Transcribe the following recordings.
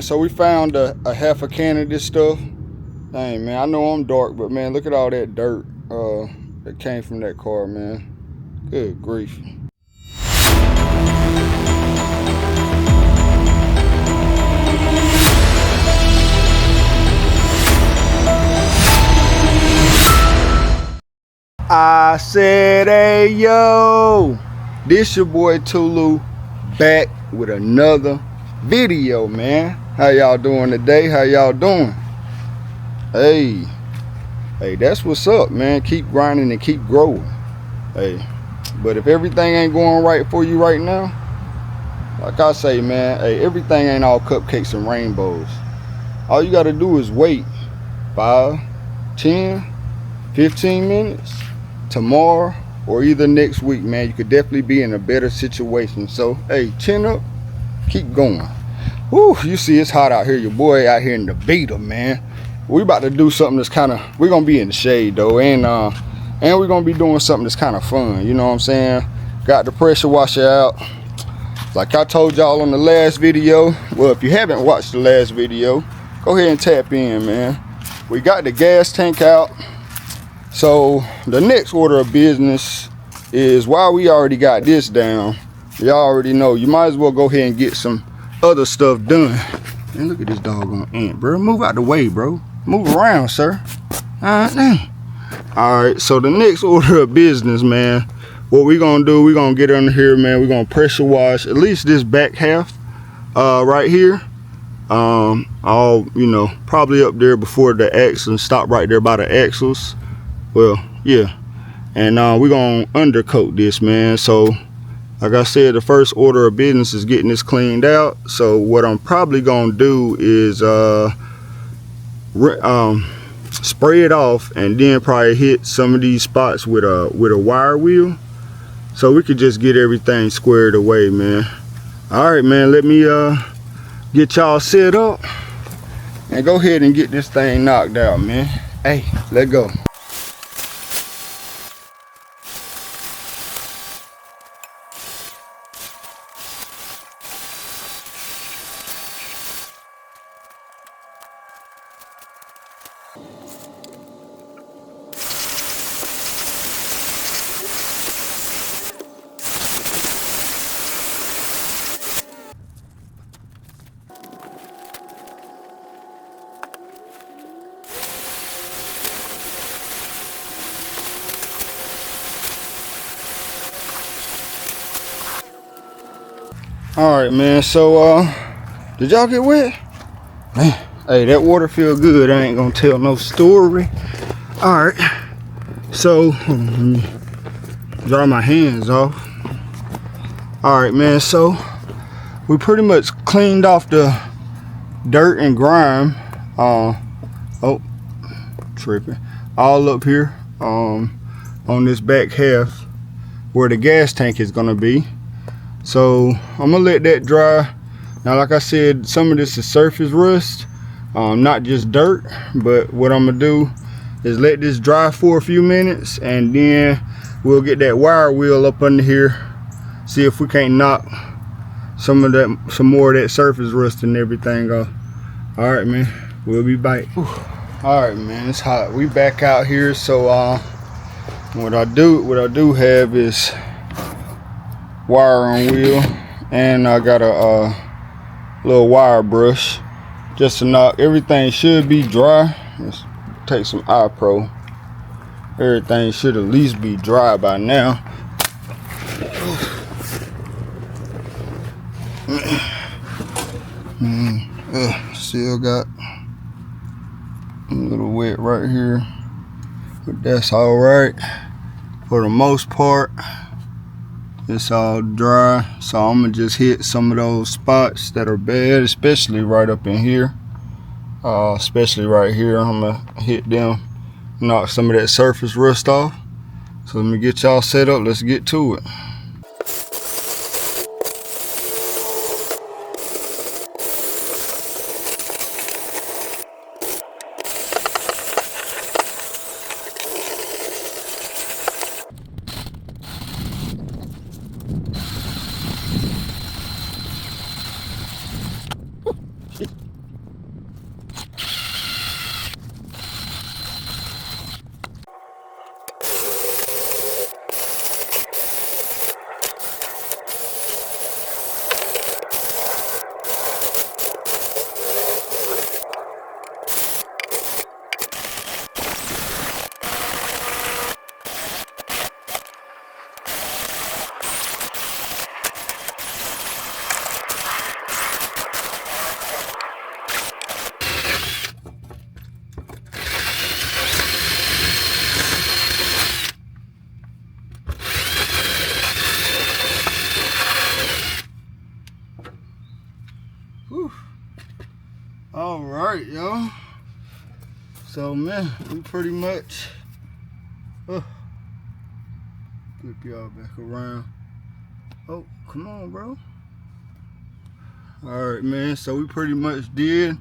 So we found a half a can of this stuff. Dang, man, I know I'm dark, but man, look at all that dirt that came from that car, man. Good grief. I said, hey, yo, this your boy Tulu back with another video, man. How y'all doing today? How y'all doing? Hey, that's what's up, man. Keep grinding and keep growing. Hey, but if everything ain't going right for you right now, like I say, man, hey, everything ain't all cupcakes and rainbows. All you gotta do is wait 5, 10, 15 minutes. Tomorrow or either next week, man, you could definitely be in a better situation. So hey, chin up, keep going. Woo, you see it's hot out here. Your boy out here in the beta, man. We about to do something that's kind of, we're gonna be in the shade though, and we're gonna be doing something that's kind of fun, you know what I'm saying? Got the pressure washer out like I told y'all on the last video. Well, if you haven't watched the last video, go ahead and tap in, man. We got the gas tank out. So the next order of business is, while we already got this down, y'all already know, you might as well go ahead and get some other stuff done. And look at this doggone ant, bro. Move out the way, bro. Move around, sir. Alright, so the next order of business, man, what we gonna do, we gonna get under here, man. We're gonna pressure wash at least this back half right here. All, you know, probably up there before the axle, stop right there by the axles. Well, yeah, and we're gonna undercoat this, man. So like I said, the first order of business is getting this cleaned out. So what I'm probably gonna do is spray it off and then probably hit some of these spots with a wire wheel, so we could just get everything squared away, man. All right, man, let me get y'all set up and go ahead and get this thing knocked out, man. Hey, let's go. All right, man, so did y'all get wet? Man, hey, that water feel good. I ain't gonna tell no story. All right, so let me dry my hands off. All right, man, so we pretty much cleaned off the dirt and grime. Oh, tripping, all up here on this back half where the gas tank is gonna be. So I'm gonna let that dry. Now, like I said, some of this is surface rust, not just dirt. But what I'm gonna do is let this dry for a few minutes, and then we'll get that wire wheel up under here, see if we can't knock some more of that surface rust and everything off. All right, man, we'll be back. All right, man, it's hot. We back out here. So what I do have is wire on wheel, and I got a little wire brush just to knock everything. Should be dry. Let's take some iPro. Everything should at least be dry by now. Still got a little wet right here, but that's all right for the most part. It's all dry, so I'm gonna just hit some of those spots that are bad, especially right up in here. Especially right here, I'm gonna hit them, knock some of that surface rust off. So let me get y'all set up. Let's get to it. All right, y'all. So, man, we pretty much flip y'all back around. Oh, come on, bro. All right, man. So we pretty much did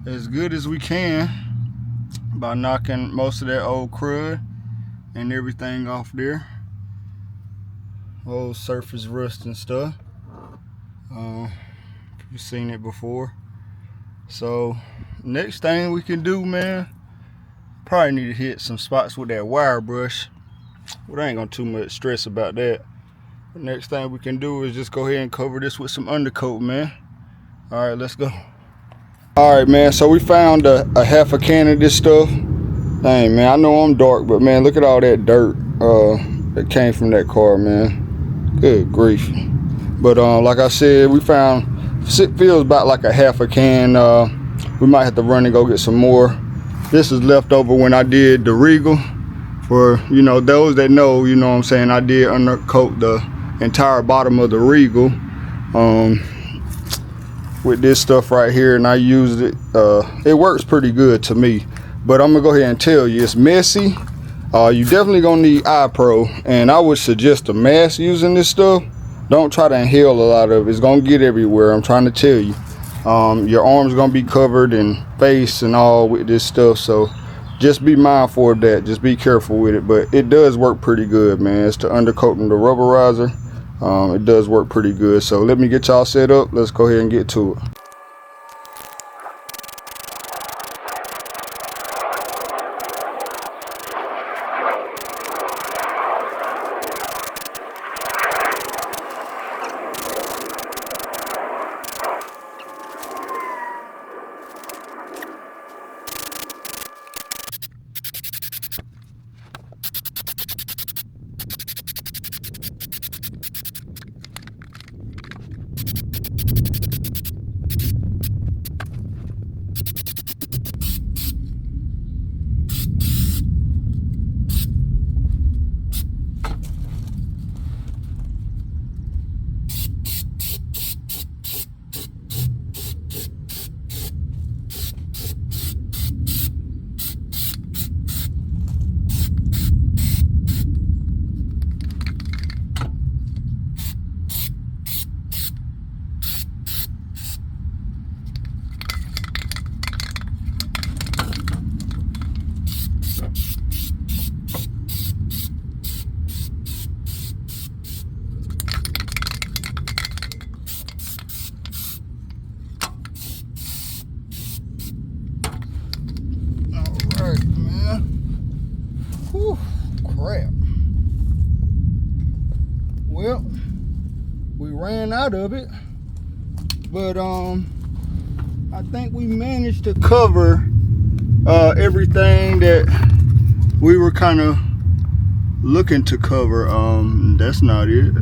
as good as we can by knocking most of that old crud and everything off there. Old surface rust and stuff. You've seen it before. So next thing we can do, man, probably need to hit some spots with that wire brush. But I ain't gonna too much stress about that. The next thing we can do is just go ahead and cover this with some undercoat, man. All right, let's go. All right, man, so we found a half a can of this stuff. Dang, man, I know I'm dark, but man, look at all that dirt that came from that car, man. Good grief. But like I said, we found, it feels about like a half a can. We might have to run and go get some more. This is left over when I did the Regal. For, you know, those that know, you know what I'm saying, I did undercoat the entire bottom of the Regal with this stuff right here, and I used it. It works pretty good to me, but I'm gonna go ahead and tell you, it's messy. You definitely gonna need iPro, and I would suggest a mask using this stuff. Don't try to inhale a lot of it. It's gonna get everywhere. I'm trying to tell you. Your arms gonna be covered and face and all with this stuff, so just be mindful of that. Just be careful with it. But it does work pretty good, man. It's the undercoating the rubberizer. It does work pretty good. So let me get y'all set up. Let's go ahead and get to it. Whew, crap. Well, we ran out of it, but I think we managed to cover everything that we were kind of looking to cover. That's not it.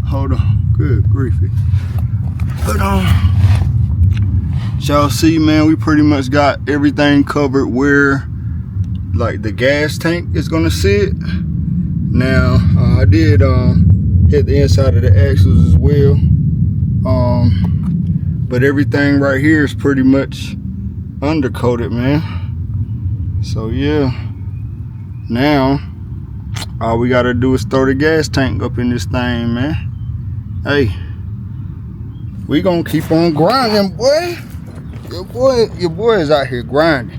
Hold on, good griefy. But y'all see, man, we pretty much got everything covered where like the gas tank is gonna sit. Now I did hit the inside of the axles as well, but everything right here is pretty much undercoated, man. So yeah, now all we gotta do is throw the gas tank up in this thing, man. Hey, we gonna keep on grinding, boy. Your boy is out here grinding.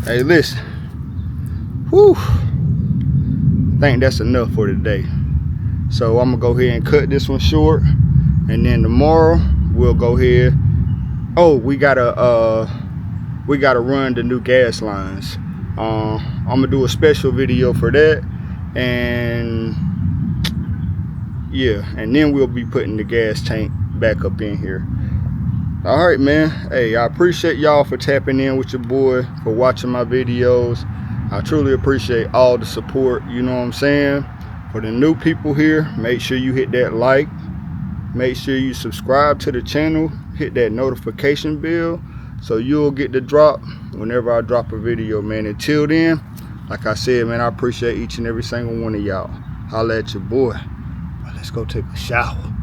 Hey, listen. Whew. I think that's enough for today. So I'm gonna go ahead and cut this one short, and then tomorrow we'll go ahead. Oh, we gotta run the new gas lines. I'm gonna do a special video for that, and yeah, and then we'll be putting the gas tank back up in here. All right, man. Hey, I appreciate y'all for tapping in with your boy, for watching my videos. I truly appreciate all the support, you know what I'm saying? For the new people here, make sure you hit that like, make sure you subscribe to the channel, hit that notification bell so you'll get the drop whenever I drop a video, man. Until then, like I said, man, I appreciate each and every single one of y'all. Holla at your boy. Let's go take a shower.